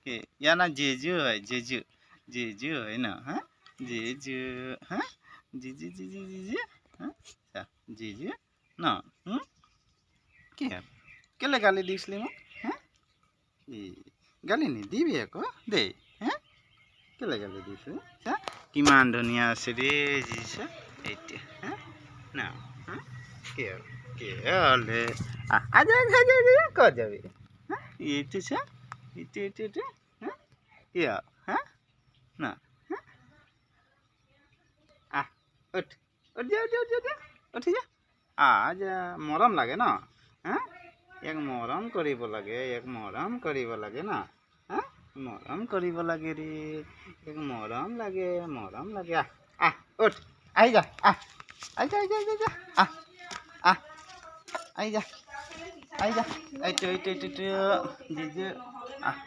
के या ना जेजू है जेजू जेजू है ना हाँ जेजू हाँ जीजू जीजू जीजू हाँ अच्छा जेजू ना কি আর কেলে গালি দিছিলি মোক হ্যাঁ ই গালি নিদিবি আকৌ দেই হ্যাঁ কেলে গালি দিছিলি চা কিমান ধুনীয়া আছে ৰে জিজা এতিয়া হ্যাঁ না হ্যাঁ কি আৰু কি হ'লে আজা আজা আজা ক'ত যাবি হ্যাঁ এইটো চা এইটো হ্যাঁ কি আৰু হ্যাঁ না হ্যাঁ আহ উঠ উঠ যা উঠ যা উঠি যা যা মৰম লাগে ন হ্যাঁ এক মৰম কৰিব লাগে না হ্যাঁ মৰম কৰিব লাগে ৰে এক মৰম লাগে উঠ আহি যা আহি যা আহি যা এইটো জিজু